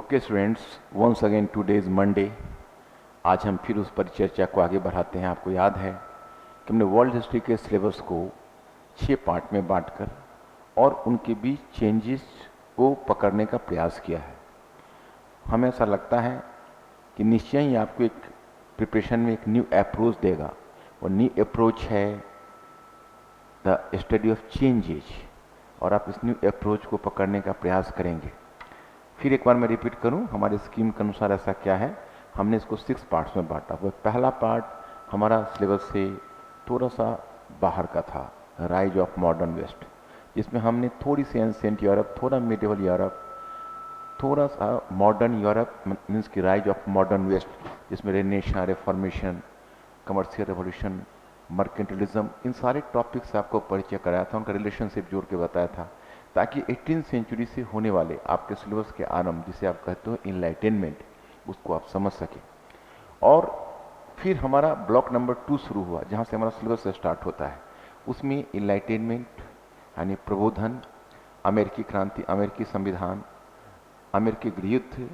Okay students, once again today is Monday. आज हम फिर उस पर चर्चा को आगे बढ़ाते हैं। आपको याद है कि हमने वर्ल्ड हिस्ट्री के सिलेबस को 6 पार्ट में बांटकर और उनके बीच चेंजेस को पकड़ने का प्रयास किया है। हमें ऐसा लगता है कि निश्चय ही आपको एक प्रिपरेशन में एक न्यू अप्रोच देगा, और न्यू अप्रोच है द स्टडी ऑफ चेंजेस, और आप इस न्यू अप्रोच को पकड़ने का प्रयास करेंगे। फिर एक बार मैं रिपीट करूं, हमारे स्कीम के अनुसार ऐसा क्या है, हमने इसको 6 पार्ट्स में बांटा। वो पहला पार्ट हमारा सिलेबस से थोड़ा सा बाहर का था, राइज ऑफ मॉडर्न वेस्ट, जिसमें हमने थोड़ी सी एंशिएंट यूरोप, थोड़ा मिडिवल यूरोप, थोड़ा सा मॉडर्न यूरोप मीन्स की राइज ऑफ मॉडर्न वेस्ट, जिसमें renaissance, reformation, commercial revolution, mercantilism, इन सारे टॉपिक से आपको परिचय कराया था, उनका रिलेशनशिप जोड़ के बताया था, ताकि 18वीं सेंचुरी से होने वाले आपके सिलेबस के आरंभ, जिसे आप कहते हो इनलाइटेनमेंट, उसको आप समझ सकें। और फिर हमारा ब्लॉक नंबर 2 शुरू हुआ, जहाँ से हमारा सिलेबस स्टार्ट होता है। उसमें इनलाइटेनमेंट यानी प्रबोधन, अमेरिकी क्रांति, अमेरिकी संविधान, अमेरिकी गृहयुद्ध,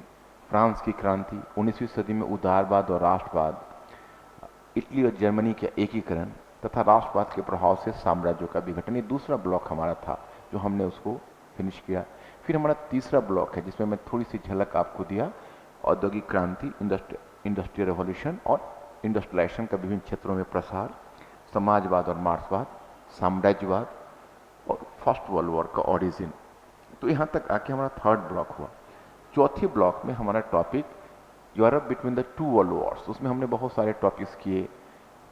फ्रांस की क्रांति, 19वीं सदी में उदारवाद और राष्ट्रवाद, इटली और जर्मनी का एकीकरण तथा राष्ट्रवाद के प्रभाव से साम्राज्यों का विघटन, ये दूसरा ब्लॉक हमारा था जो हमने उसको फिनिश किया। फिर हमारा तीसरा ब्लॉक है, जिसमें मैं थोड़ी सी झलक आपको दिया, औद्योगिक क्रांति, इंडस्ट्रियल रेवोल्यूशन और इंडस्ट्रियलाइजेशन का विभिन्न क्षेत्रों में प्रसार, समाजवाद और मार्क्सवाद, साम्राज्यवाद और फर्स्ट वर्ल्ड वॉर का ऑरिजिन। तो यहाँ तक आके हमारा थर्ड ब्लॉक हुआ। चौथे ब्लॉक में हमारा topic Europe between the 2 world Wars, उसमें हमने बहुत सारे टॉपिक्स किए,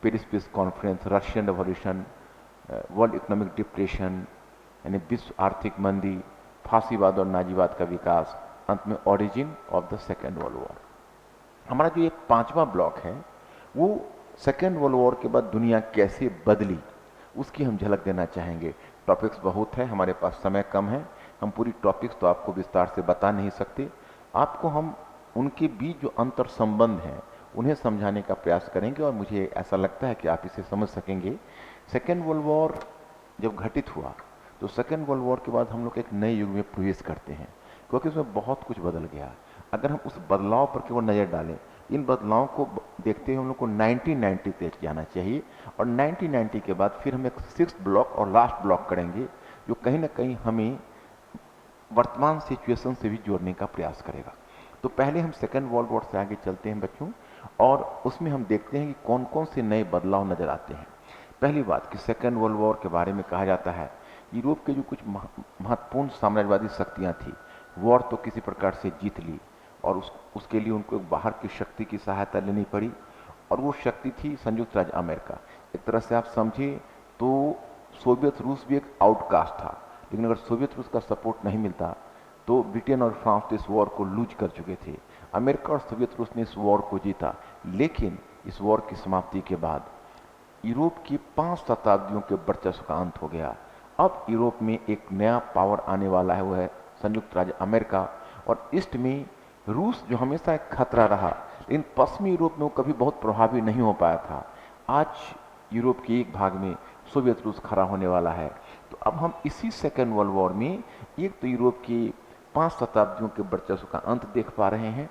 Paris peace conference, Russian revolution, world economic depression यानी विश्व आर्थिक मंदी, फांसीवाद और नाजीवाद का विकास, अंत में origin of the second world war. हमारा जो ये 5वां ब्लॉक है, वो सेकेंड वर्ल्ड वॉर के बाद दुनिया कैसे बदली, उसकी हम झलक देना चाहेंगे। टॉपिक्स बहुत है, हमारे पास समय कम है, हम पूरी टॉपिक्स तो आपको विस्तार से बता नहीं सकते। आपको हम उनके बीच जो अंतर संबंध हैं उन्हें समझाने का प्रयास करेंगे, और मुझे ऐसा लगता है कि आप इसे समझ सकेंगे। सेकेंड वर्ल्ड वॉर जब घटित हुआ, तो सेकेंड वर्ल्ड वॉर के बाद हम लोग एक नए युग में प्रवेश करते हैं, क्योंकि उसमें बहुत कुछ बदल गया। अगर हम उस बदलाव पर केवल नज़र डालें, इन बदलावों को देखते हुए हम लोग को 1990 पे जाना चाहिए, और 1990 के बाद फिर हम एक 6th ब्लॉक और लास्ट ब्लॉक करेंगे, जो कहीं ना कहीं हमें वर्तमान सिचुएशन से भी जोड़ने का प्रयास करेगा। तो पहले हम सेकेंड वर्ल्ड वॉर से आगे चलते हैं बच्चों, और उसमें हम देखते हैं कि कौन कौन से नए बदलाव नजर आते हैं। पहली बात कि सेकेंड वर्ल्ड वॉर के बारे में कहा जाता है, यूरोप के जो कुछ महत्वपूर्ण साम्राज्यवादी शक्तियां थी, वॉर तो किसी प्रकार से जीत ली, और उसके लिए उनको बाहर की शक्ति की सहायता लेनी पड़ी, और वो शक्ति थी संयुक्त राज्य अमेरिका। एक तरह से आप समझिए तो सोवियत रूस भी एक आउटकास्ट था, लेकिन अगर सोवियत रूस का सपोर्ट नहीं मिलता तो ब्रिटेन और फ्रांस तो इस वॉर को लूज कर चुके थे। अमेरिका और सोवियत रूस ने इस वॉर को जीता, लेकिन इस वॉर की समाप्ति के बाद यूरोप की 5 शताब्दियों के वर्चस्व का अंत हो गया। अब यूरोप में एक नया पावर आने वाला है, वो है संयुक्त राज्य अमेरिका, और ईस्ट में रूस जो हमेशा एक खतरा रहा, लेकिन पश्चिमी यूरोप में वो कभी बहुत प्रभावी नहीं हो पाया था। आज यूरोप के एक भाग में सोवियत रूस खड़ा होने वाला है। तो अब हम इसी सेकेंड वर्ल्ड वॉर में एक तो यूरोप की 5 शताब्दियों के वर्चस्व का अंत देख पा रहे हैं,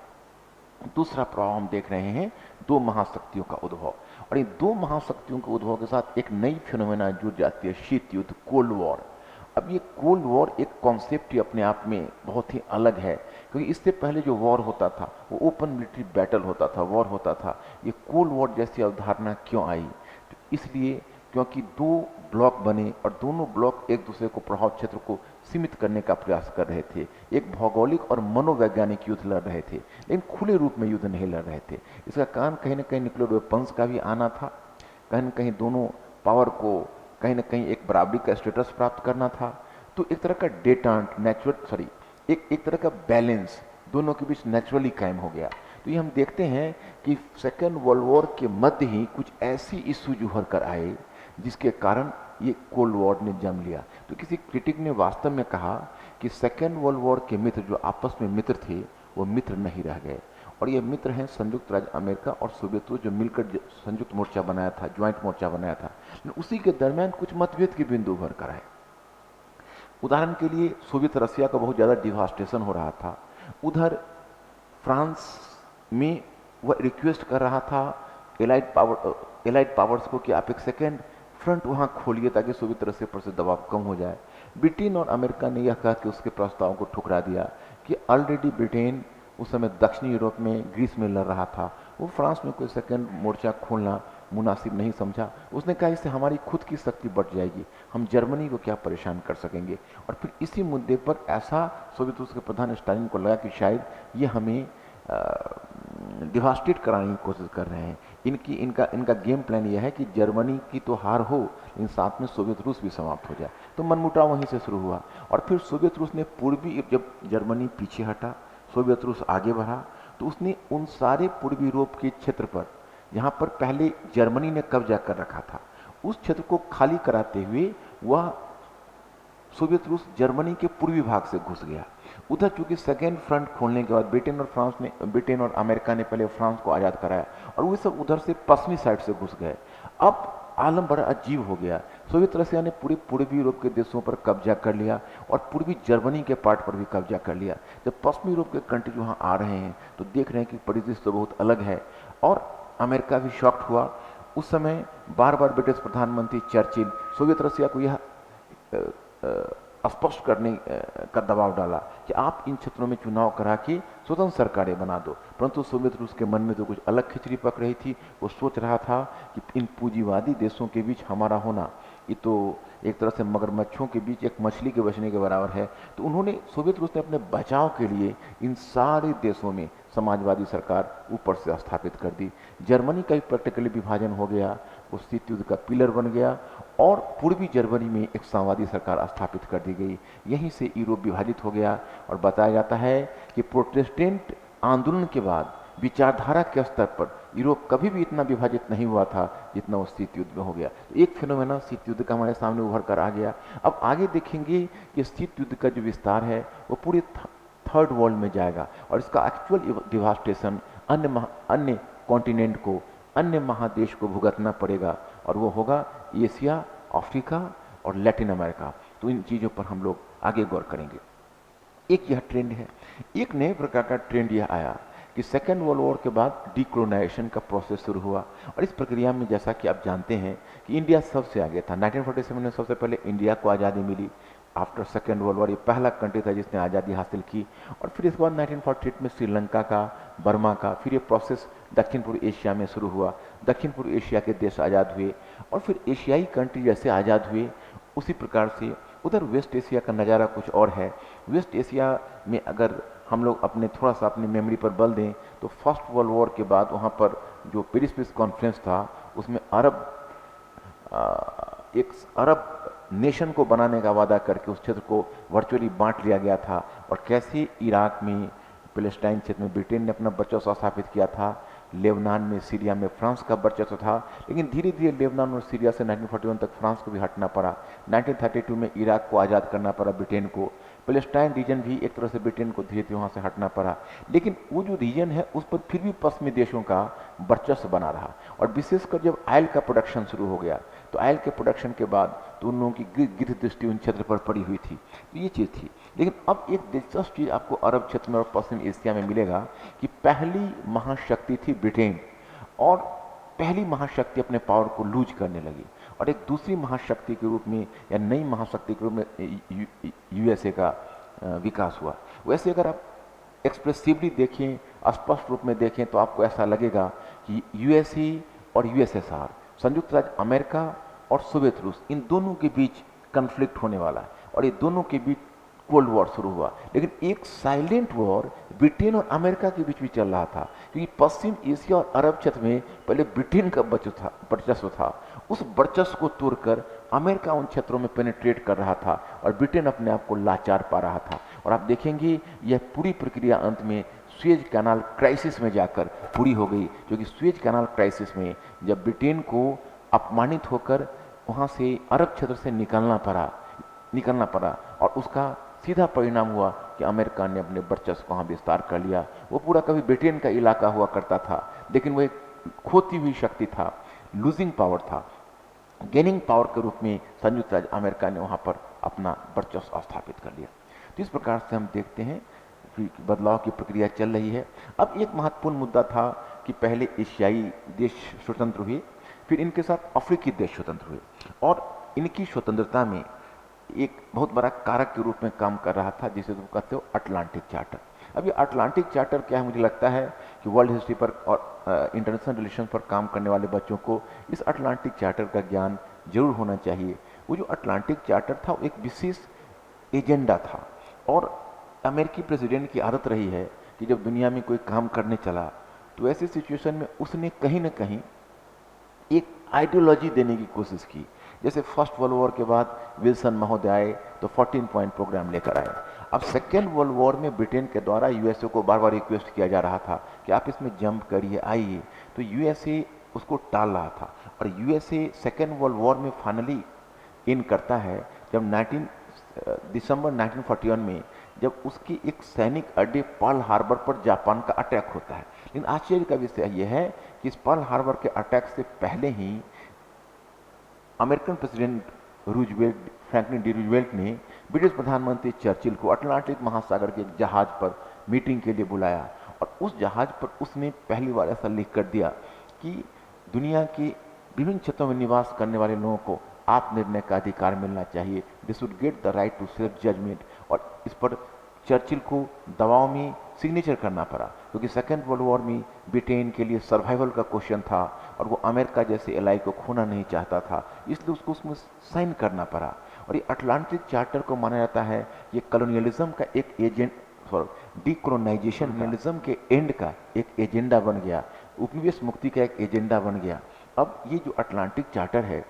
दूसरा प्रभाव हम देख रहे हैं 2 महाशक्तियों का उद्भव, और इन 2 महाशक्तियों के उद्भव के साथ एक नई फिनोमेना जुड़ जाती है, शीत युद्ध, कोल्ड वॉर। अब ये कोल्ड वॉर एक कॉन्सेप्ट ही अपने आप में बहुत ही अलग है, क्योंकि इससे पहले जो वॉर होता था वो ओपन मिलिट्री बैटल होता था, वॉर होता था। ये कोल्ड वॉर जैसी अवधारणा क्यों आई? तो इसलिए क्योंकि 2 ब्लॉक बने, और दोनों ब्लॉक एक दूसरे को प्रभाव क्षेत्र को सीमित करने का प्रयास कर रहे थे। एक भौगोलिक और मनोवैज्ञानिक युद्ध लड़ रहे थे, लेकिन खुले रूप में युद्ध नहीं लड़ रहे थे। इसका कारण कहीं ना कहीं न्यूक्लियर वेपन्स का भी आना था, कहीं ना कहीं दोनों पावर को कहीं ना कहीं एक बराबरी का स्टेटस प्राप्त करना था। तो एक तरह का डेटांट नेचुरल एक तरह का बैलेंस दोनों के बीच नेचुरली कायम हो गया। तो ये हम देखते हैं कि सेकेंड वर्ल्ड वॉर के मध्य ही कुछ ऐसी इशूज उभर कर आए जिसके कारण ये कोल्ड वॉर ने जन्म लिया। तो किसी क्रिटिक ने वास्तव में कहा कि सेकेंड वर्ल्ड वॉर के मित्र जो आपस में मित्र थे वो मित्र नहीं रह गए, और ये मित्र हैं संयुक्त राज्य अमेरिका और सोवियत रूस, जो मिलकर संयुक्त मोर्चा बनाया था, ज्वाइंट मोर्चा बनाया था। लेकिन उसी के दरमियान कुछ मतभेद के बिंदु उभर कर आए। उदाहरण के लिए सोवियत रसिया का बहुत ज़्यादा डिवास्टेशन हो रहा था, उधर फ्रांस में वह रिक्वेस्ट कर रहा था एलाइड पावर्स को कि आप एक सेकेंड फ्रंट वहां खोलिए ताकि सोवियत रशिया पर से दबाव कम हो जाए। ब्रिटेन और अमेरिका ने यह कहा कि उसके प्रस्ताव को ठुकरा दिया कि ऑलरेडी ब्रिटेन उस समय दक्षिणी यूरोप में ग्रीस में लड़ रहा था, वो फ्रांस में कोई सेकेंड मोर्चा खोलना मुनासिब नहीं समझा। उसने कहा इससे हमारी खुद की शक्ति बढ़ जाएगी, हम जर्मनी को क्या परेशान कर सकेंगे। और फिर इसी मुद्दे पर ऐसा सोवियत रूस के प्रधान स्टालिन को लगा कि शायद ये हमें डिवास्टेट कराने की कोशिश कर रहे हैं। इनका गेम प्लान यह है कि जर्मनी की तो हार हो लेकिन साथ में सोवियत रूस भी समाप्त हो जाए। तो मनमुटाव वहीं से शुरू हुआ और फिर सोवियत रूस ने पूर्वी, जब जर्मनी पीछे हटा सोवियत रूस आगे बढ़ा, तो उसने उन सारे पूर्वी यूरोप के क्षेत्र पर जहां पर पहले जर्मनी ने कब्जा कर रखा था उस क्षेत्र को खाली कराते हुए वह सोवियत रूस जर्मनी के पूर्वी भाग से घुस गया। उधर चूंकि सेकेंड फ्रंट खोलने के बाद ब्रिटेन और अमेरिका ने पहले फ्रांस को आजाद कराया और वो सब उधर से पश्चिमी साइड से घुस गए। अब आलम बड़ा अजीब हो गया। सोवियत रशिया ने पूरे पूर्वी यूरोप के देशों पर कब्जा कर लिया और पूर्वी जर्मनी के पार्ट पर भी कब्जा कर लिया। जब पश्चिमी यूरोप के कंट्री वहां आ रहे हैं तो देख रहे हैं कि परिदृश्य तो बहुत अलग है और अमेरिका भी शॉक्ड हुआ। उस समय बार बार ब्रिटिश प्रधानमंत्री चर्चिल सोवियत रशिया को यह स्पष्ट करने का दबाव डाला कि आप इन क्षेत्रों में चुनाव करा के स्वतंत्र सरकारें बना दो, परंतु सोवियत रूस के मन में तो कुछ अलग खिचड़ी पक रही थी। वो सोच रहा था कि इन पूंजीवादी देशों के बीच हमारा होना ये तो एक तरह से मगरमच्छों के बीच एक मछली के बचने के बराबर है। तो उन्होंने सोवियत रूस ने अपने बचाव के लिए इन सारे देशों में समाजवादी सरकार ऊपर से स्थापित कर दी। जर्मनी का भी प्रैक्टिकली विभाजन हो गया, वो शीत युद्ध का पिलर बन गया और पूर्वी जर्मनी में एक साम्यवादी सरकार स्थापित कर दी गई। यहीं से यूरोप विभाजित हो गया और बताया जाता है कि प्रोटेस्टेंट आंदोलन के बाद विचारधारा के स्तर पर यूरोप कभी भी इतना विभाजित नहीं हुआ था जितना वो शीत युद्ध में हो गया। तो एक फिनोमेना शीत युद्ध का हमारे सामने उभर कर आ गया। अब आगे देखेंगे कि शीत युद्ध का जो विस्तार है वो पूरे थर्ड वर्ल्ड में जाएगा और इसका एक्चुअल डिवास्टेशन अन्य कॉन्टिनेंट को, अन्य महादेश को भुगतना पड़ेगा और वो होगा एशिया, अफ्रीका और लैटिन अमेरिका। तो इन चीज़ों पर हम लोग आगे गौर करेंगे। एक यह ट्रेंड है। एक नए प्रकार का ट्रेंड यह आया कि सेकेंड वर्ल्ड वॉर के बाद डिकोलोनाइजेशन का प्रोसेस शुरू हुआ और इस प्रक्रिया में जैसा कि आप जानते हैं कि इंडिया सबसे आगे था। 1947 में सबसे पहले इंडिया को आज़ादी मिली आफ्टर सेकेंड वर्ल्ड वॉर। ये पहला कंट्री था जिसने आज़ादी हासिल की और फिर इसके बाद 1948 में श्रीलंका का, बर्मा का, फिर ये प्रोसेस दक्षिण पूर्व एशिया में शुरू हुआ। दक्षिण पूर्व एशिया के देश आज़ाद हुए और फिर एशियाई कंट्री जैसे आज़ाद हुए उसी प्रकार से उधर वेस्ट एशिया का नज़ारा कुछ और है। वेस्ट एशिया में अगर हम लोग थोड़ा सा अपनी मेमोरी पर बल दें तो फर्स्ट वर्ल्ड वॉर के बाद वहाँ पर जो पेरिस पीस कॉन्फ्रेंस था उसमें एक अरब नेशन को बनाने का वादा करके उस क्षेत्र को वर्चुअली बांट लिया गया था। और कैसे इराक में, पैलेस्टाइन क्षेत्र में ब्रिटेन ने अपना वर्चस्व स्थापित किया था, लेबनान में, सीरिया में फ्रांस का वर्चस्व था, लेकिन धीरे धीरे लेबनान और सीरिया से 1941 तक फ्रांस को भी हटना पड़ा। 1932 में इराक को आज़ाद करना पड़ा ब्रिटेन को। पैलेस्टाइन रीजन भी एक तरह से ब्रिटेन को धीरे धीरे वहाँ से हटना पड़ा, लेकिन वो जो रीजन है उस पर फिर भी पश्चिमी देशों का वर्चस्व बना रहा। और विशेषकर जब ऑयल का प्रोडक्शन शुरू हो गया तो ऑयल के प्रोडक्शन के बाद तो उन लोगों की गिद्ध दृष्टि उन क्षेत्र पर पड़ी हुई थी। तो ये चीज़ थी। लेकिन अब एक दिलचस्प चीज़ आपको अरब क्षेत्र में और पश्चिम एशिया में मिलेगा कि पहली महाशक्ति थी ब्रिटेन और पहली महाशक्ति अपने पावर को लूज करने लगी और एक दूसरी महाशक्ति के रूप में या नई महाशक्ति के रूप में यूएसए का विकास हुआ। वैसे अगर आप एक्सप्रेसिवली देखें, स्पष्ट रूप में देखें तो आपको ऐसा लगेगा कि यूएसए और यूएसएसआर, संयुक्त राज्य अमेरिका और सोवियत रूस, इन दोनों के बीच कन्फ्लिक्ट होने वाला है और ये दोनों के बीच कोल्ड वॉर शुरू हुआ। लेकिन एक साइलेंट वॉर ब्रिटेन और अमेरिका के बीच भी चल रहा था क्योंकि पश्चिम एशिया और अरब क्षेत्र में पहले ब्रिटेन का वर्चस्व था। उस वर्चस्व को तोड़कर अमेरिका उन क्षेत्रों में पेनिट्रेट कर रहा था और ब्रिटेन अपने आप को लाचार पा रहा था। और आप देखेंगे यह पूरी प्रक्रिया अंत में सुएज कैनाल क्राइसिस में जाकर पूरी हो गई, क्योंकि सुएज कैनाल क्राइसिस में जब ब्रिटेन को अपमानित होकर वहाँ से अरब क्षेत्र से निकलना पड़ा और उसका सीधा परिणाम हुआ कि अमेरिका ने अपने वर्चस्व को वहाँ विस्तार कर लिया। वो पूरा कभी ब्रिटेन का इलाका हुआ करता था, लेकिन वो एक खोती हुई शक्ति था, लूजिंग पावर था। गेनिंग पावर के रूप में संयुक्त राज्य अमेरिका ने वहाँ पर अपना वर्चस्व स्थापित कर लिया। तो इस प्रकार से हम देखते हैं बदलाव की प्रक्रिया चल रही है। अब एक महत्वपूर्ण मुद्दा था कि पहले एशियाई देश स्वतंत्र हुए, फिर इनके साथ अफ्रीकी देश स्वतंत्र हुए, और इनकी स्वतंत्रता में एक बहुत बड़ा कारक के रूप में काम कर रहा था जिसे तुम कहते हो अटलांटिक चार्टर। अब ये अटलांटिक चार्टर क्या है, मुझे लगता है कि वर्ल्ड हिस्ट्री पर और इंटरनेशनल रिलेशन पर काम करने वाले बच्चों को इस अटलांटिक चार्टर का ज्ञान जरूर होना चाहिए। वो जो अटलांटिक चार्टर था वो एक विशेष एजेंडा था, और अमेरिकी प्रेसिडेंट की आदत रही है कि जब दुनिया में कोई काम करने चला तो ऐसी सिचुएशन में उसने कहीं ना कहीं एक आइडियोलॉजी देने की कोशिश की। जैसे फर्स्ट वर्ल्ड वॉर के बाद विल्सन महोदय आए तो 14 पॉइंट प्रोग्राम लेकर आए। अब सेकेंड वर्ल्ड वॉर में ब्रिटेन के द्वारा यूएसए को बार बार रिक्वेस्ट किया जा रहा था कि आप इसमें जंप करिए, आइए, तो यूएसए उसको टाल रहा था। और यूएसए सेकेंड वर्ल्ड वॉर में फाइनली इन करता है जब दिसंबर 1941 में, जब उसकी एक सैनिक अड्डे पर्ल हार्बर पर जापान का अटैक होता है। लेकिन आश्चर्य का विषय यह है कि इस पर्ल हार्बर के अटैक से पहले ही American president Franklin D Roosevelt ने ब्रिटिश प्रधानमंत्री चर्चिल को अटलांटिक महासागर के एक जहाज पर मीटिंग के लिए बुलाया, और उस जहाज पर उसने पहली बार ऐसा लिख कर दिया कि दुनिया के विभिन्न क्षेत्रों में निवास करने वाले लोगों को आत्मनिर्णय का अधिकार मिलना चाहिए, they should get the right to self judgment. और इस पर चर्चिल को दबाव में सिग्नेचर करना पड़ा, क्योंकि सेकेंड वर्ल्ड वॉर में ब्रिटेन के लिए सर्वाइवल का क्वेश्चन था और वो अमेरिका जैसे एलाई को खोना नहीं चाहता था, इसलिए उसको उसमें साइन करना पड़ा। और ये अटलांटिक चार्टर को माना जाता है ये कॉलोनियलिज्म का एक एजेंट, डीकोलोनाइजेशन के एंड का एक एजेंडा बन गया, उपनिवेश मुक्ति का एक एजेंडा बन गया। अब ये जो अटलांटिक चार्टर है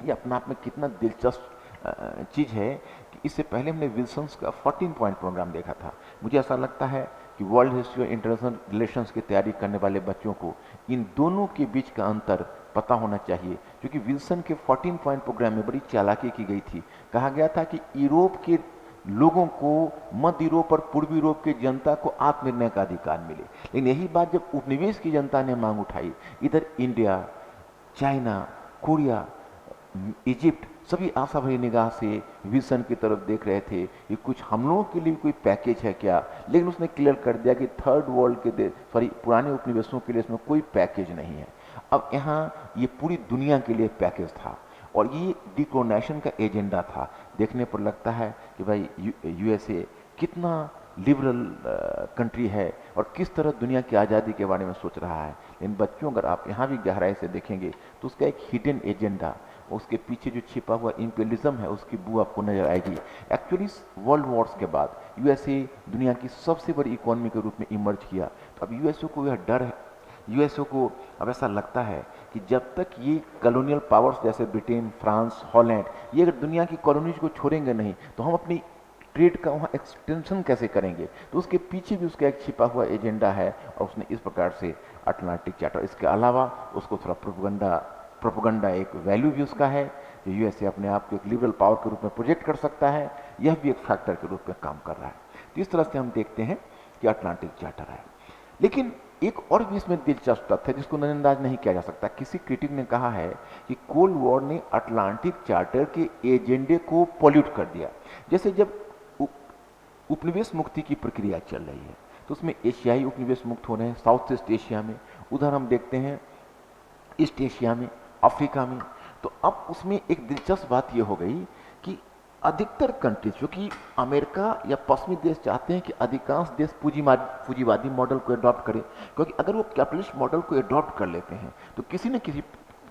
ये अपना आप में कितना दिलचस्प चीज़ है कि इससे पहले हमने विल्सन्स का 14 पॉइंट प्रोग्राम देखा था। मुझे ऐसा लगता है कि वर्ल्ड हिस्ट्री और इंटरनेशनल रिलेशंस की तैयारी करने वाले बच्चों को इन दोनों के बीच का अंतर पता होना चाहिए, क्योंकि विल्सन के 14 पॉइंट प्रोग्राम में बड़ी चालाकी की गई थी। कहा गया था कि यूरोप के लोगों को, मध्य यूरोप और पूर्वी यूरोप की जनता को आत्मनिर्णय का अधिकार मिले। लेकिन यही बात जब उपनिवेश की जनता ने मांग उठाई, इधर इंडिया, चाइना, कोरिया, इजिप्ट सभी आशा भरी निगाह से विल्सन की तरफ देख रहे थे कि कुछ हम लोगों के लिए कोई पैकेज है क्या। लेकिन उसने क्लियर कर दिया कि थर्ड वर्ल्ड के पुराने उपनिवेशों के लिए इसमें कोई पैकेज नहीं है। अब यहाँ ये पूरी दुनिया के लिए पैकेज था और ये डिकोलोनाइजेशन का एजेंडा था। देखने पर लगता है कि भाई यूएसए कितना लिबरल कंट्री है और किस तरह दुनिया की आज़ादी के बारे में सोच रहा है। इन बच्चों अगर आप यहाँ भी गहराई से देखेंगे तो उसका एक हिडन एजेंडा, उसके पीछे जो छिपा हुआ इंपीरियलिज्म है उसकी बू आपको नजर आएगी। एक्चुअली वर्ल्ड वॉर्स के बाद यूएसए दुनिया की सबसे बड़ी इकोनॉमी के रूप में इमर्ज किया। तो अब यूएसए को यह डर है, यूएसए को अब ऐसा लगता है कि जब तक ये कॉलोनियल पावर्स जैसे ब्रिटेन, फ्रांस, हॉलैंड, ये अगर दुनिया की कॉलोनीज को छोड़ेंगे नहीं तो हम अपनी ट्रेड का वहाँ एक्सटेंशन कैसे करेंगे। तो उसके पीछे भी उसका एक छिपा हुआ एजेंडा है और उसने इस प्रकार से अटलांटिक चार्टर, इसके अलावा उसको थोड़ा प्रोपेगेंडा एक वैल्यू भी उसका है जो यूएसए अपने आप को एक लिबरल पावर के रूप में प्रोजेक्ट कर सकता है, यह भी एक फैक्टर के रूप में काम कर रहा है। तो इस तरह से हम देखते हैं कि अटलांटिक चार्टर है। लेकिन एक और भी इसमें दिलचस्प तथ्य है जिसको नजरअंदाज नहीं किया जा सकता। किसी क्रिटिक ने कहा है कि कोल्ड वॉर ने अटलांटिक चार्टर के एजेंडे को पॉल्यूट कर दिया। जैसे जब उपनिवेश मुक्ति की प्रक्रिया चल रही है तो उसमें एशियाई उपनिवेश मुक्त हो रहे हैं, साउथ ईस्ट एशिया में, उधर हम देखते हैं ईस्ट एशिया में, अफ्रीका में। तो अब उसमें एक दिलचस्प बात यह हो गई कि अधिकतर कंट्रीज, क्योंकि अमेरिका या पश्चिमी देश चाहते हैं कि अधिकांश देश पूंजीवादी मॉडल को अडॉप्ट करें, क्योंकि अगर वो कैपिटलिस्ट मॉडल को अडॉप्ट कर लेते हैं तो किसी न किसी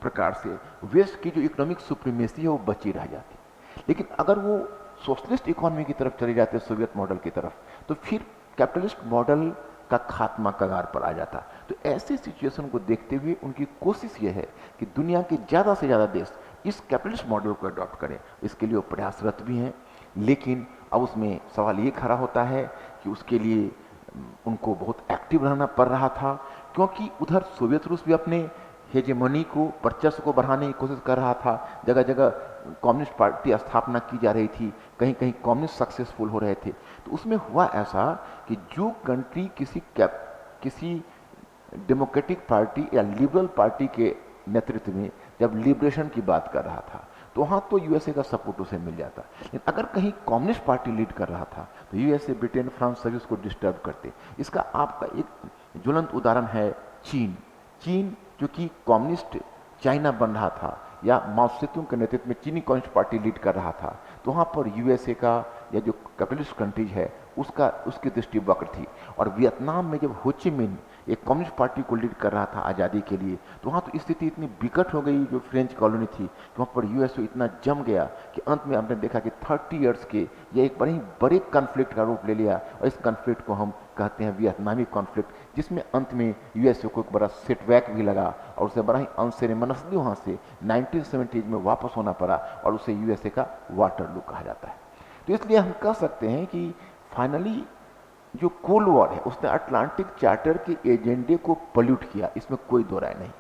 प्रकार से वेस्ट की जो इकोनॉमिक सुप्रीमेसी है वो बची रह जाती। लेकिन अगर वो सोशलिस्ट इकोनॉमी की तरफ चले जाते, सोवियत मॉडल की तरफ, तो फिर कैपिटलिस्ट मॉडल का खात्मा कगार पर आ जाता। तो ऐसे सिचुएशन को देखते हुए उनकी कोशिश यह है कि दुनिया के ज़्यादा से ज़्यादा देश इस कैपिटलिस्ट मॉडल को अडॉप्ट करें। इसके लिए वो प्रयासरत भी हैं, लेकिन अब उसमें सवाल ये खड़ा होता है कि उसके लिए उनको बहुत एक्टिव रहना पड़ रहा था, क्योंकि उधर सोवियत रूस भी अपने हेजेमनी को, वर्चस्व को बढ़ाने की कोशिश कर रहा था। जगह जगह कम्युनिस्ट पार्टी स्थापना की जा रही थी, कहीं कहीं कम्युनिस्ट सक्सेसफुल हो रहे थे। तो उसमें हुआ ऐसा कि जो कंट्री किसी डेमोक्रेटिक पार्टी या लिबरल पार्टी के नेतृत्व में जब लिबरेशन की बात कर रहा था तो वहाँ तो यूएसए का सपोर्ट उसे मिल जाता। लेकिन अगर कहीं कम्युनिस्ट पार्टी लीड कर रहा था तो यूएसए, ब्रिटेन, फ्रांस सभी उसको डिस्टर्ब करते। इसका आपका एक ज्वलंत उदाहरण है चीन। चीन जो कि कम्युनिस्ट चाइना बन रहा था, या माओ सेतुंग के नेतृत्व में चीनी कम्युनिस्ट पार्टी लीड कर रहा था, तो वहाँ पर यूएसए का या जो कैपिटलिस्ट कंट्रीज है उसकी दृष्टि वक्र थी। और वियतनाम में जब हो ची मिन्ह एक कम्युनिस्ट पार्टी को लीड कर रहा था आज़ादी के लिए, तो वहाँ तो स्थिति इतनी विकट हो गई जो फ्रेंच कॉलोनी थी कि वहाँ पर यूएसए इतना जम गया कि अंत में हमने देखा कि 30 ईयर्स के ये एक बड़े ही बड़े कॉन्फ्लिक्ट का रूप ले लिया। और इस कॉन्फ्लिक्ट को हम कहते हैं वियतनामी कॉन्फ्लिक्ट, जिसमें अंत में यूएसए को एक बड़ा सेटबैक भी लगा और उसे बड़ा ही अनसेरेमनियसली वहाँ से 1970 में वापस होना पड़ा, और उसे यूएसए का वाटरलू कहा जाता है। तो इसलिए हम कह सकते हैं कि फाइनली जो कोल्ड वॉर है उसने अटलांटिक चार्टर के एजेंडे को पल्यूट किया, इसमें कोई दो राय नहीं।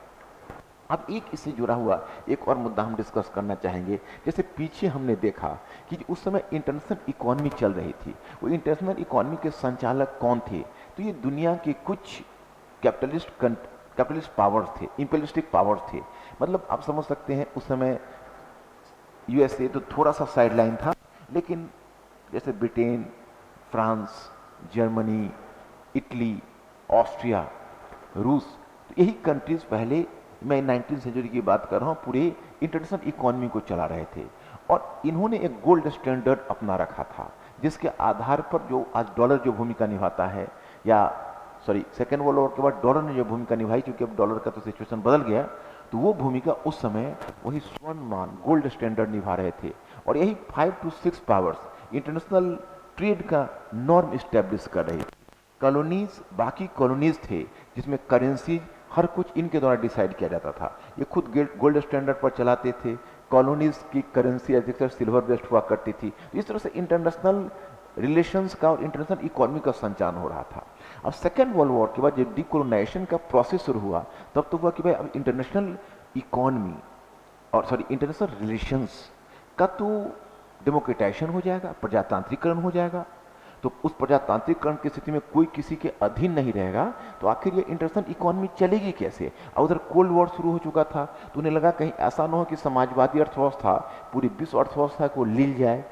अब एक इससे जुड़ा हुआ एक और मुद्दा हम डिस्कस करना चाहेंगे। जैसे पीछे हमने देखा कि उस समय इंटरनेशनल इकोनॉमी चल रही थी, वो इंटरनेशनल इकोनॉमी के संचालक कौन थे? तो ये दुनिया के कुछ कैपिटलिस्ट पावर्स थे, इंपेरियलिस्टिक पावर्स थे। मतलब आप समझ सकते हैं उस समय यूएसए तो थोड़ा सा साइडलाइन था, लेकिन जैसे Britain, France, Germany, Italy, Austria, रूस, तो यही कंट्रीज पहले, मैं 19वीं सेंचुरी की बात कर रहा हूँ, पूरे इंटरनेशनल इकोनॉमी को चला रहे थे। और इन्होंने एक गोल्ड स्टैंडर्ड अपना रखा था, जिसके आधार पर जो आज डॉलर जो भूमिका निभाता है, या सेकेंड वर्ल्ड वॉर के बाद डॉलर ने जो भूमिका निभाई, क्योंकि अब डॉलर का तो सिचुएशन बदल गया, तो वो भूमिका उस समय वही स्वर्णमान गोल्ड स्टैंडर्ड निभा रहे थे। और यही 5 to 6 पावर्स इंटरनेशनल ट्रेड का नॉर्म इस्टेब्लिश कर रही थी। कॉलोनीज, बाकी कॉलोनीज थे जिसमें करेंसी हर कुछ इनके द्वारा डिसाइड किया जाता था। ये खुद गोल्ड स्टैंडर्ड पर चलाते थे। कॉलोनीज की करेंसी अधिकतर सिल्वर बेस्ड हुआ करती थी। तो इस तरह से इंटरनेशनल रिलेशंस का और इंटरनेशनल इकोनॉमी का संचालन हो रहा था। अब सेकेंड वर्ल्ड वॉर के बाद जब डिकोलोनाइजेशन का प्रोसेस शुरू हुआ, तब तो हुआ कि भाई अब इंटरनेशनल इकोनॉमी और इंटरनेशनल रिलेशंस का तो डेमोक्रेटाइजेशन हो जाएगा, प्रजातांत्रिकरण हो जाएगा। तो उस प्रजातांत्रिकरण की स्थिति में कोई किसी के अधीन नहीं रहेगा, तो आखिर ये इंटरनेशनल इकोनॉमी चलेगी कैसे? और उधर कोल्ड वॉर शुरू हो चुका था, तो उन्हें लगा कहीं ऐसा न हो कि समाजवादी अर्थव्यवस्था पूरी विश्व अर्थव्यवस्था को लील जाए,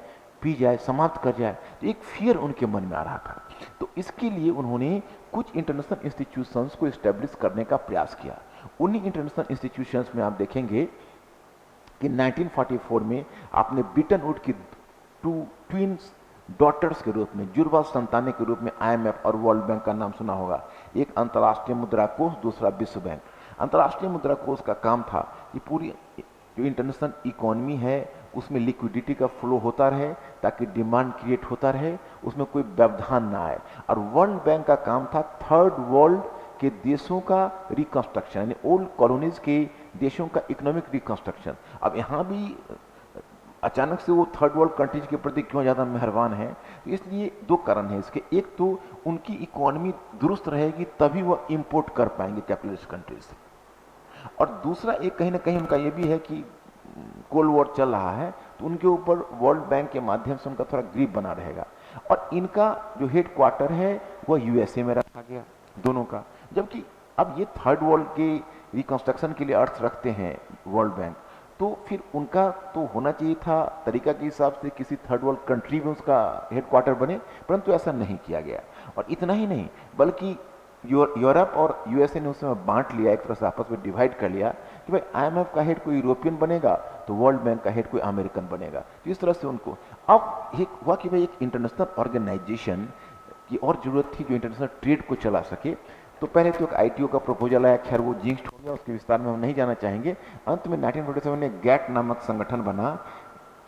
पी जाए, समाप्त कर जाए। तो एक फियर उनके मन में आ रहा था। तो इसके लिए उन्होंने कुछ इंटरनेशनल इंस्टीट्यूशंस को इस्टेब्लिश करने का प्रयास किया। उन्हीं इंटरनेशनल इंस्टीट्यूशंस में आप देखेंगे कि 1944 में आपने ब्रिटेन वुड की ट्विंस डॉटर्स के रूप में, जुड़वा संतानें के रूप में आईएमएफ और वर्ल्ड बैंक का नाम सुना होगा। एक अंतर्राष्ट्रीय मुद्रा कोष, दूसरा विश्व बैंक। अंतर्राष्ट्रीय मुद्रा कोष का काम था कि पूरी जो इंटरनेशनल इकोनॉमी है उसमें लिक्विडिटी का फ्लो होता रहे, ताकि डिमांड क्रिएट होता रहे, उसमें कोई व्यवधान ना आए। और वर्ल्ड बैंक का काम था थर्ड वर्ल्ड के देशों का रिकंस्ट्रक्शन, यानी ओल्ड कॉलोनीज के देशों का इकोनॉमिक रिकंस्ट्रक्शन। अब यहाँ भी अचानक से वो थर्ड वर्ल्ड कंट्रीज के प्रति क्यों ज़्यादा मेहरबान है? तो इसलिए दो कारण है इसके। एक तो उनकी इकोनॉमी दुरुस्त रहेगी तभी वो इंपोर्ट कर पाएंगे कैपिटलिस्ट कंट्रीज से, और दूसरा एक कहीं ना कहीं उनका ये भी है कि कोल्ड वॉर चल रहा है, तो उनके ऊपर वर्ल्ड बैंक के माध्यम से उनका थोड़ा ग्रिप बना रहेगा। और इनका जो हेड क्वार्टर है वह यूएसए में रखा गया दोनों का। जबकि अब ये थर्ड वर्ल्ड के रिकंस्ट्रक्शन के लिए अर्थ रखते हैं वर्ल्ड बैंक, तो फिर उनका तो होना चाहिए था तरीका के हिसाब से किसी थर्ड वर्ल्ड कंट्री में उसका हेडक्वार्टर बने, परंतु ऐसा नहीं किया गया। और इतना ही नहीं, बल्कि यूरोप और यूएसए ने उस समय बांट लिया, एक तरह से आपस में डिवाइड कर लिया कि भाई आईएमएफ का हेड कोई यूरोपियन बनेगा तो वर्ल्ड बैंक का हेड कोई अमेरिकन बनेगा। तो इस तरह से उनको अब एक हुआ कि भाई एक इंटरनेशनल ऑर्गेनाइजेशन की और जरूरत थी जो इंटरनेशनल ट्रेड को चला सके। तो पहले तो एक आईटीओ का प्रपोजल आया, खैर वो जिंक्स्ड हो गया, उसके विस्तार में हम नहीं जाना चाहेंगे। अंत में 1947 में गैट नामक संगठन बना,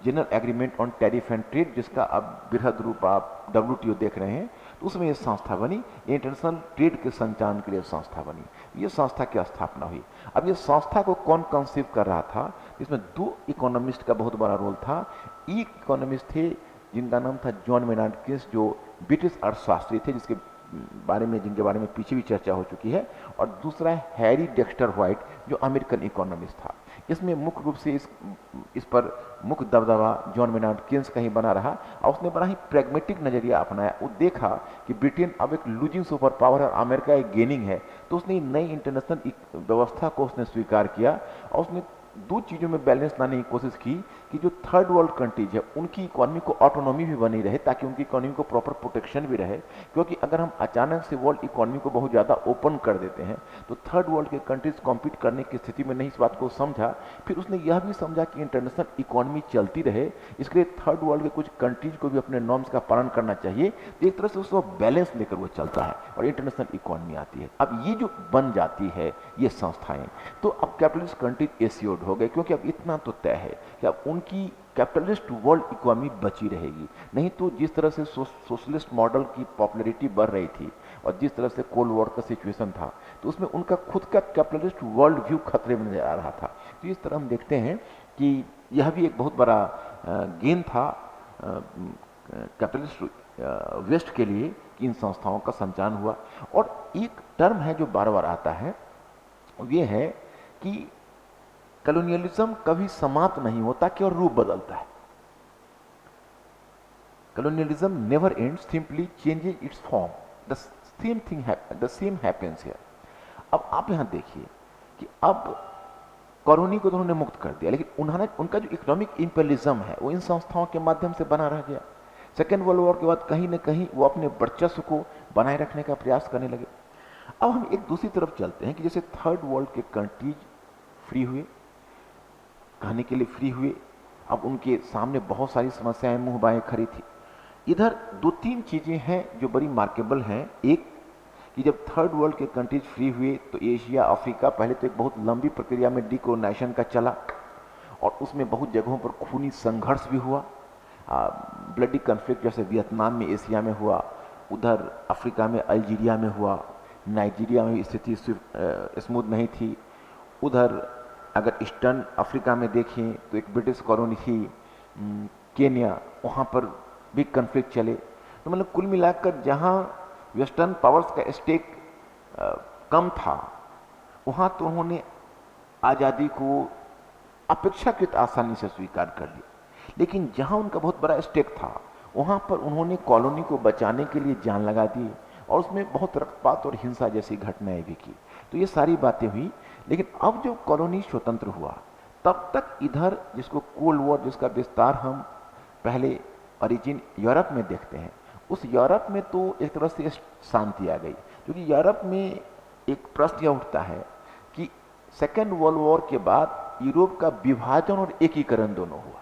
general agreement on tariff and trade, जिसका अब बृहद रूप आप WTO देख रहे हैं। तो उसमें ये संस्था बनी, इंटरनेशनल ट्रेड के संचालन के लिए संस्था बनी। ये संस्था की स्थापना हुई। अब ये संस्था को कौन कंसीव कर रहा था? इसमें दो इकोनॉमिस्ट का बहुत बड़ा रोल था। एक इकोनॉमिस्ट थे जिनका नाम था जॉन मेनार्ड केन्स, जो ब्रिटिश अर्थशास्त्री थे, जिनके बारे में पीछे भी चर्चा हो चुकी है। और दूसरा है हैरी डेक्स्टर व्हाइट, जो अमेरिकन इकोनॉमिस्ट था। इसमें मुख्य रूप से इस पर मुख्य दबदबा जॉन मेनार्ड केन्स का ही बना रहा, और उसने बड़ा ही प्रैग्मेटिक नजरिया अपनाया। वो देखा कि ब्रिटेन अब एक लूजिंग सुपर पावर है, अमेरिका एक गेनिंग है, तो उसने नई इंटरनेशनल व्यवस्था को उसने स्वीकार किया। और उसने दो चीज़ों में बैलेंस लाने की कोशिश की कि जो थर्ड वर्ल्ड कंट्रीज है उनकी इकोनॉमी को ऑटोनॉमी भी बनी रहे, ताकि उनकी इकोनॉमी को प्रॉपर प्रोटेक्शन भी रहे। क्योंकि अगर हम अचानक से वर्ल्ड इकोनॉमी को बहुत ज़्यादा ओपन कर देते हैं तो थर्ड वर्ल्ड के कंट्रीज कॉम्पीट करने की स्थिति में नहीं। इस बात को समझा। फिर उसने यह भी समझा कि इंटरनेशनल इकोनॉमी चलती रहे, इसके लिए थर्ड वर्ल्ड के कुछ कंट्रीज को भी अपने नॉर्म्स का पालन करना चाहिए। तो एक तरह से उसको बैलेंस लेकर वो चलता है और इंटरनेशनल इकोनॉमी आती है। अब ये जो बन जाती है ये संस्थाएं, तो अब कैपिटलिस्ट कंट्रीज एश्योर्ड हो गए, क्योंकि अब इतना तो तय है कि अब उनकी कैपिटलिस्ट वर्ल्ड इकोनॉमी बची रहेगी। नहीं तो जिस तरह से सोशलिस्ट मॉडल की पॉपुलैरिटी बढ़ रही थी और जिस तरह से कोल्ड वॉर का सिचुएशन था, तो उसमें उनका खुद का कैपिटलिस्ट वर्ल्ड व्यू खतरे में नजर आ रहा था। तो इस तरह हम देखते हैं कि यह भी एक बहुत बड़ा गेन था कैपिटलिस्ट वेस्ट के लिए कि इन संस्थाओं का संचालन हुआ। और एक टर्म है जो बार बार आता है, ये है कि कॉलोनियलिज्म कभी समाप्त नहीं होता, केवल रूप बदलता है। Colonialism never ends, simply changes it's form. The same happens here. अब आप यहां देखिए कि अब कॉलोनी को तो उन्होंने मुक्त कर दिया, लेकिन उनका जो इकोनॉमिक इंपेरियलिज्म है वो इन संस्थाओं के माध्यम से बना रह गया। सेकेंड वर्ल्ड वॉर के बाद कहीं ना कहीं वो अपने वर्चस्व को बनाए रखने का प्रयास करने लगे। अब हम एक दूसरी तरफ चलते हैं कि जैसे थर्ड वर्ल्ड के कंट्रीज फ्री हुए, कहने के लिए फ्री हुए, अब उनके सामने बहुत सारी समस्याएं मुंह बाएं खड़ी थी। इधर दो तीन चीजें हैं जो बड़ी मार्केबल हैं। एक कि जब थर्ड वर्ल्ड के कंट्रीज फ्री हुए तो एशिया, अफ्रीका पहले तो एक बहुत लंबी प्रक्रिया में डिकोलोनाइजेशन का चला और उसमें बहुत जगहों पर खूनी संघर्ष भी हुआ। ब्लडी कन्फ्लिक्ट जैसे वियतनाम में, एशिया में हुआ, उधर अफ्रीका में अल्जीरिया में हुआ, नाइजीरिया में स्थिति स्मूथ नहीं थी। उधर अगर ईस्टर्न अफ्रीका में देखें तो एक ब्रिटिश कॉलोनी थी केन्या, वहाँ पर भी कन्फ्लिक्ट चले। तो मतलब कुल मिलाकर जहाँ वेस्टर्न पावर्स का स्टेक कम था, वहाँ तो उन्होंने आज़ादी को अपेक्षाकृत आसानी से स्वीकार कर लिया। लेकिन जहाँ उनका बहुत बड़ा स्टेक था वहाँ पर उन्होंने कॉलोनी को बचाने के लिए जान लगा दी और उसमें बहुत रक्तपात और हिंसा जैसी घटनाएं भी की। तो ये सारी बातें हुई। लेकिन अब जब कॉलोनी स्वतंत्र हुआ तब तक इधर जिसको कोल्ड वॉर, जिसका विस्तार हम पहले ओरिजिन यूरोप में देखते हैं, उस यूरोप में तो एक तरह से शांति आ गई। क्योंकि यूरोप में एक प्रश्न यह उठता है कि सेकेंड वर्ल्ड वॉर के बाद यूरोप का विभाजन और एकीकरण दोनों हुआ।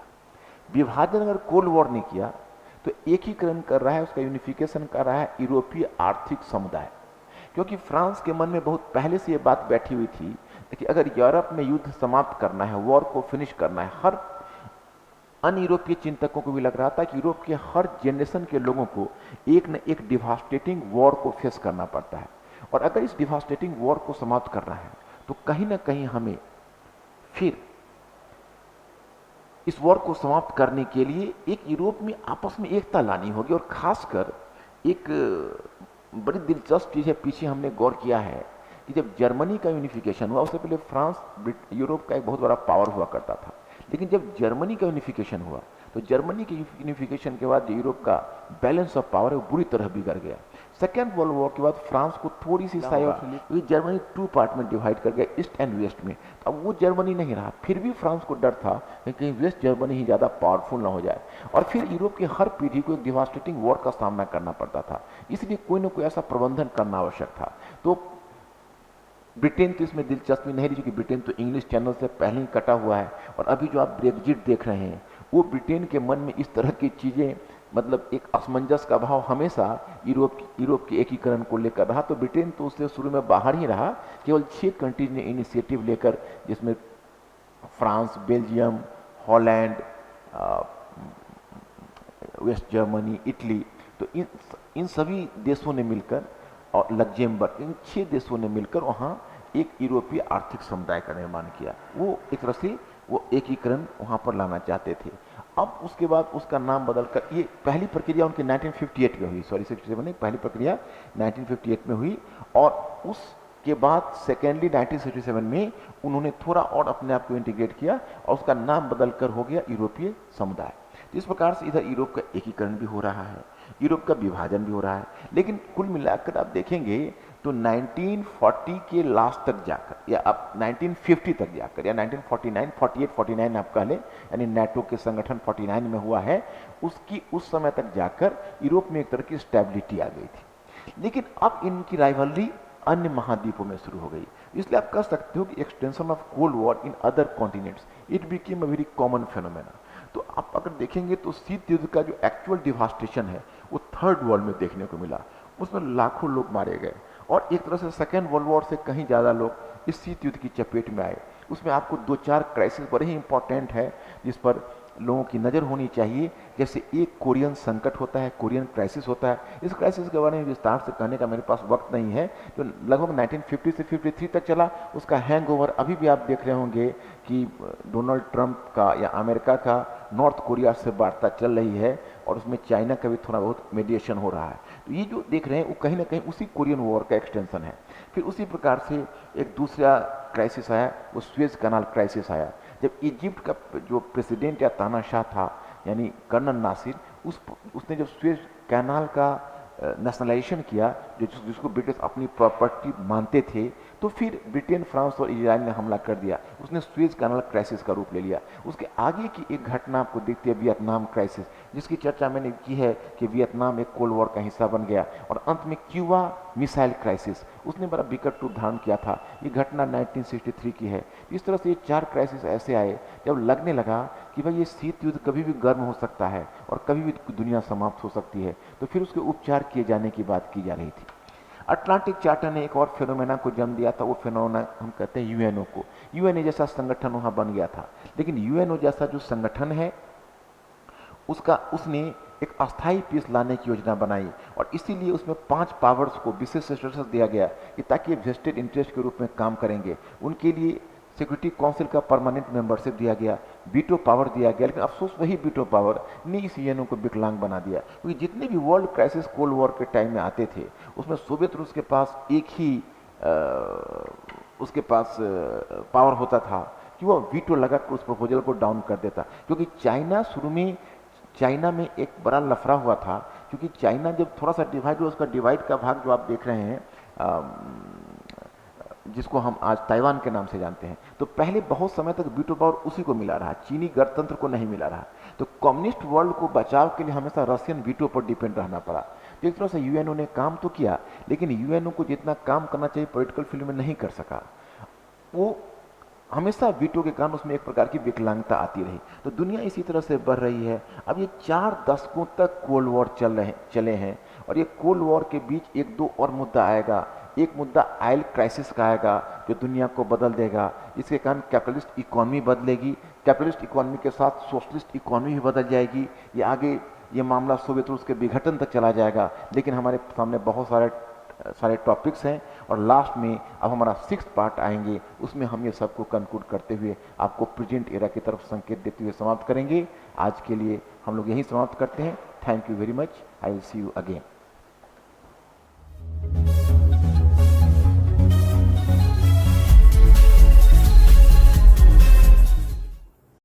विभाजन अगर कोल्ड वॉर ने किया तो एकीकरण कर रहा है, उसका यूनिफिकेशन कर रहा है यूरोपीय आर्थिक समुदाय। क्योंकि फ्रांस के मन में बहुत पहले से ये बात बैठी हुई थी कि अगर यूरोप में युद्ध समाप्त करना है, वॉर को फिनिश करना है, हर अन्य यूरोपीय चिंतकों को भी लग रहा था कि यूरोप के हर जनरेशन के लोगों को एक न एक डिवास्टेटिंग वॉर को फेस करना पड़ता है। और अगर इस डिवास्टेटिंग वॉर को समाप्त करना है तो कहीं ना कहीं हमें फिर इस वॉर को समाप्त करने के लिए एक यूरोप में आपस में एकता लानी होगी। और खासकर एक बड़ी दिलचस्प चीज़ है, पीछे हमने गौर किया है कि जब जर्मनी का यूनिफिकेशन हुआ, उससे पहले फ्रांस यूरोप का एक बहुत बड़ा पावर हुआ करता था। लेकिन जब जर्मनी का यूनिफिकेशन हुआ तो जर्मनी के यूनिफिकेशन के बाद जो यूरोप का बैलेंस ऑफ पावर है वो बुरी तरह बिगड़ गया। सेकेंड वर्ल्ड वॉर के बाद फ्रांस को थोड़ी सी जर्मनी टू पार्ट में डिवाइड कर गया, ईस्ट एंड वेस्ट में। तो अब वो जर्मनी नहीं रहा। फिर भी फ्रांस को डर था कि कहीं वेस्ट जर्मनी ही ज़्यादा पावरफुल ना हो जाए। और फिर यूरोप की हर पीढ़ी को एक डिवास्टेटिंग वॉर का सामना करना पड़ता था, इसलिए कोई ना कोई ऐसा प्रबंधन करना आवश्यक था। तो ब्रिटेन तो इसमें दिलचस्पी नहीं रही, क्योंकि ब्रिटेन तो इंग्लिश चैनल से पहले ही कटा हुआ है। और अभी जो आप ब्रेग्जिट देख रहे हैं वो ब्रिटेन के मन में इस तरह की चीज़ें, मतलब एक असमंजस का भाव हमेशा यूरोप के एकीकरण को लेकर रहा। तो ब्रिटेन तो उससे शुरू में बाहर ही रहा। केवल 6 कंट्रीज ने इनिशिएटिव लेकर, जिसमें France, Belgium, Holland, West Germany, Italy, तो इन सभी देशों ने मिलकर और लग्जेमबर्ग, इन 6 देशों ने मिलकर वहाँ एक यूरोपीय आर्थिक समुदाय का निर्माण किया। वो एक तरह से वो एकीकरण वहाँ पर लाना चाहते थे। अब उसके बाद उसका नाम बदलकर, ये पहली प्रक्रिया उनकी 1958 में हुई, सॉरी 67 नहीं, पहली प्रक्रिया 1958 में हुई। और उसके बाद सेकेंडली 1967 में उन्होंने थोड़ा और अपने आप को इंटीग्रेट किया और उसका नाम बदलकर हो गया यूरोपीय समुदाय। तो इस प्रकार से इधर यूरोप का एकीकरण भी हो रहा है, यूरोप का विभाजन भी हो रहा है। लेकिन कुल मिलाकर आप देखेंगे तो 1940 के लास्ट तक जाकर या अब 1950 तक जाकर या 1949, 48, 49 आप कह लें, यानी नाटो के संगठन 49 में हुआ है, उसकी उस समय तक जाकर यूरोप में एक तरह की स्टेबिलिटी आ गई थी। लेकिन अब इनकी राइवलरी अन्य महाद्वीपों में शुरू हो गई, इसलिए आप कह सकते हो कि extension of cold war in other continents it became a very common phenomena. तो आप अगर देखेंगे तो शीत युद्ध का जो एक्चुअल डिवास्टेशन है वो थर्ड वर्ल्ड में देखने को मिला, उसमें लाखों लोग मारे गए और एक तरह से सेकेंड वर्ल्ड वॉर से कहीं ज़्यादा लोग इस शीत युद्ध की चपेट में आए। उसमें आपको दो चार क्राइसिस बड़े ही इंपॉर्टेंट है जिस पर लोगों की नज़र होनी चाहिए। जैसे एक कोरियन संकट होता है, कोरियन क्राइसिस होता है। इस क्राइसिस के बारे में विस्तार से कहने का मेरे पास वक्त नहीं है, जो लगभग 1950 से 53 तक चला। उसका हैंगओवर अभी भी आप देख रहे होंगे कि डोनाल्ड ट्रंप का या अमेरिका का नॉर्थ कोरिया से वार्ता चल रही है और उसमें चाइना का भी थोड़ा बहुत मीडिएशन हो रहा है। तो ये जो देख रहे हैं वो कहीं ना कहीं उसी कोरियन वॉर का एक्सटेंशन है। फिर उसी प्रकार से एक दूसरा क्राइसिस आया, वो स्वेज कनाल क्राइसिस आया, जब इजिप्ट का जो प्रेसिडेंट या तानाशाह था यानी कर्नल नासिर, उसने जब स्वेज कैनाल का नेशनलाइजेशन किया, जिसको ब्रिटिश अपनी प्रॉपर्टी मानते थे, तो फिर ब्रिटेन, फ्रांस और इजराइल ने हमला कर दिया। उसने स्वेज कैनाल क्राइसिस का रूप ले लिया। उसके आगे की एक घटना आपको दिखती है वियतनाम क्राइसिस, जिसकी चर्चा मैंने की है कि वियतनाम एक कोल्ड वॉर का हिस्सा बन गया। और अंत में क्यूबा मिसाइल क्राइसिस, उसने बड़ा विकट रूप धारण किया था। ये घटना 1963 की है। इस तरह से ये चार क्राइसिस ऐसे आए जब लगने लगा कि भाई ये शीत युद्ध कभी भी गर्म हो सकता है और कभी भी दुनिया समाप्त हो सकती है। तो फिर उसके उपचार किए जाने की बात की जा रही थी। अटलांटिक चार्टर ने एक और फेनोमेना को जन्म दिया था। वो फेनोमेना हम कहते हैं यूएनओ को। यूएनओ जैसा संगठन वहां बन गया था, लेकिन यूएनओ जैसा जो संगठन है उसने एक अस्थायी पीस लाने की योजना बनाई और इसीलिए उसमें 5 पावर्स को विशेष स्टेटस दिया गया कि ताकि वेस्टेड इंटरेस्ट के रूप में काम करेंगे। उनके लिए सिक्योरिटी काउंसिल का परमानेंट मेंबरशिप दिया गया, वीटो पावर दिया गया। लेकिन अफसोस वही वीटो पावर ने इस यूएनओ को विकलांग बना दिया, क्योंकि जितने भी वर्ल्ड क्राइसिस कोल्ड वॉर के टाइम में आते थे उसमें सोवियत रूस के पास एक ही उसके पास पावर होता था कि वह वीटो लगाकर उस प्रपोजल को डाउन कर देता। क्योंकि चाइना में एक बड़ा लफड़ा हुआ था, क्योंकि चाइना जब थोड़ा सा डिवाइड हुआ, उसका डिवाइड का भाग जो आप देख रहे हैं जिसको हम आज ताइवान के नाम से जानते हैं, तो पहले बहुत समय तक वीटो पावर उसी को मिला रहा, चीनी गणतंत्र को नहीं मिला रहा। तो कम्युनिस्ट वर्ल्ड को बचाव के लिए हमेशा रशियन वीटो पर डिपेंड रहना पड़ा। तो एक तरह से यूएनओ ने काम तो किया, लेकिन यूएनओ को जितना काम करना चाहिए पॉलिटिकल फील्ड में नहीं कर सका। वो हमेशा वीटो के कारण उसमें एक प्रकार की विकलांगता आती रही। तो दुनिया इसी तरह से बढ़ रही है। अब ये 4 दशकों तक कोल्ड वॉर चले हैं और ये कोल्ड वॉर के बीच एक दो और मुद्दा आएगा। एक मुद्दा ऑयल क्राइसिस का आएगा जो दुनिया को बदल देगा। इसके कारण कैपिटलिस्ट इकोनॉमी बदलेगी, कैपिटलिस्ट इकोनॉमी के साथ सोशलिस्ट इकोनॉमी भी बदल जाएगी। ये आगे ये मामला सोवियत रूस के विघटन तक चला जाएगा। लेकिन हमारे सामने बहुत सारे टॉपिक्स हैं और लास्ट में अब हमारा 6th पार्ट आएंगे, उसमें हम ये सबको कंक्लूड करते हुए आपको प्रेजेंट एरा की तरफ संकेत देते हुए समाप्त करेंगे। आज के लिए हम लोग यहीं समाप्त करते हैं। Thank you very much. I will see you again.